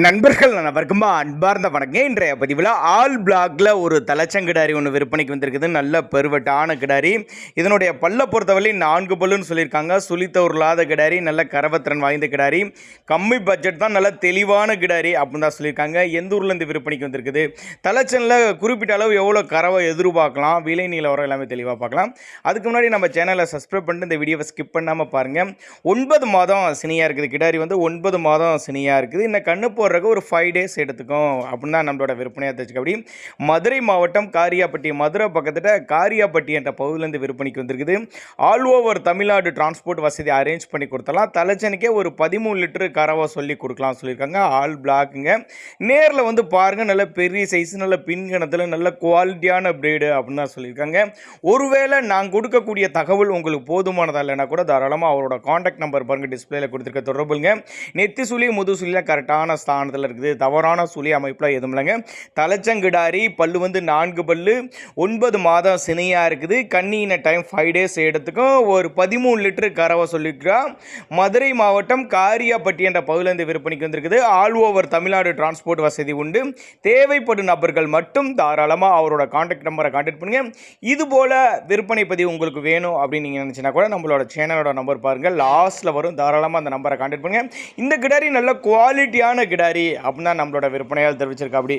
நண்பர்கள் அனைவருக்கும் அன்பார்ந்த வணக்கம். இன்றைய பதிவில் ஆல் பிளாக்ல ஒரு தலைச்சங்கிடாரி ஒன்று விற்பனைக்கு வந்திருக்குது. நல்ல பெருவட்டான கிடாரி. இதனுடைய பல்லை பொறுத்தவரை 4 பல்லுன்னு சொல்லியிருக்காங்க. சுழித்தவர்களாத கிடாரி, நல்ல கரவத்திறன் வாய்ந்த கிடாரி, கம்மி பட்ஜெட் தான், நல்ல தெளிவான கிடாரி அப்படின்னு தான் சொல்லியிருக்காங்க. எந்த ஊர்லேருந்து விற்பனைக்கு வந்திருக்குது, தலைச்சனில் குறிப்பிட்ட அளவு எவ்வளோ கறவை எதிர்பார்க்கலாம், விலை நிலவரம் எல்லாமே தெளிவாக பார்க்கலாம். அதுக்கு முன்னாடி நம்ம சேனலை சப்ஸ்கிரைப் பண்ணிட்டு இந்த வீடியோவை ஸ்கிப் பண்ணாமல் பாருங்கள். 9 மாதம் சினியாக இருக்குது கிடாரி, 9 மாதம் சினியாக இருக்குது. இந்த கண்ணு போடுறதுக்கு ஒரு 5 டேஸ் எடுத்துக்கும் அப்படின்னு தான் நம்மளோட விற்பனையாக தெரிஞ்சுக்க. அப்படி மதுரை மாவட்டம் காரியாப்பட்டி, மதுரை பக்கத்தில் காரியாப்பட்டி என்ற பகுதியிலேருந்து விற்பனைக்கு வந்திருக்குது. ஆல் ஓவர் தமிழ்நாடு டிரான்ஸ்போர்ட் வசதி அரேஞ்ச் பண்ணி கொடுத்தலாம். தலைச்சனிக்கே ஒரு 13 லிட்டரு கறவை சொல்லி கொடுக்கலாம் சொல்லியிருக்காங்க. ஆல் பிளாக்குங்க. நேரில் வந்து பாருங்கள், நல்ல பெரிய சைஸ், நல்ல பின்கணத்தில் நல்ல குவாலிட்டியான பிரீடு அப்படின்னு தான் சொல்லியிருக்காங்க. ஒருவேளை நான் கொடுக்கக்கூடிய தகவல் உங்களுக்கு போதுமானதாக இல்லைன்னா கூட தாராளமாக அவரோட காண்டாக்ட் நம்பர் பாருங்கள், டிஸ்பிளேல கொடுத்துருக்க தொடர்புங்க. நெத்தி சுழி முது சுழியில் கரெக்டான ஸ்தானத்தில் இருக்குது. தவறான சுழி அமைப்பில் எதுவும் இல்லைங்க. தலைச்சங்கிடாரி, பல்லு 4 பல்லு, 9 மாதம் சினையாக இருக்குது. கண்ணின டைம் 5 டேஸ் எடுத்துக்கும். ஒரு 13 லிட்டரு கறவை சொல்லியிருக்கிறோம். மதுரை மாவட்டம் காரியாப்பட்டி என்ற பகுதியிலிருந்து விற்பனைக்கு வந்திருக்குது. ஆல் ஓவர் தமிழ்நாடு டிரான்ஸ்போர்ட் வசதி உண்டு. தேவைப்படும் நபர்கள் மட்டும் தாராளமாக அவரோட காண்டாக்ட் நம்பரை கான்டாக்ட் பண்ணுங்கள். இது போல் விற்பனை பதிவு உங்களுக்கு வேணும் அப்படின்னு நீங்கள் நினச்சினா கூட நம்மளோட சேனலோட நம்பர் பாருங்கள், லாஸ்ட்டில் வரும். தாராளமாக அந்த நம்பரை கான்டாக்ட் பண்ணுங்கள். இந்த கிடாரி நல்ல குவாலிட்டியான கிடாரி அப்படின்னா நம்மளோட விற்பனையால் தெரிவிச்சிருக்கா. அப்படி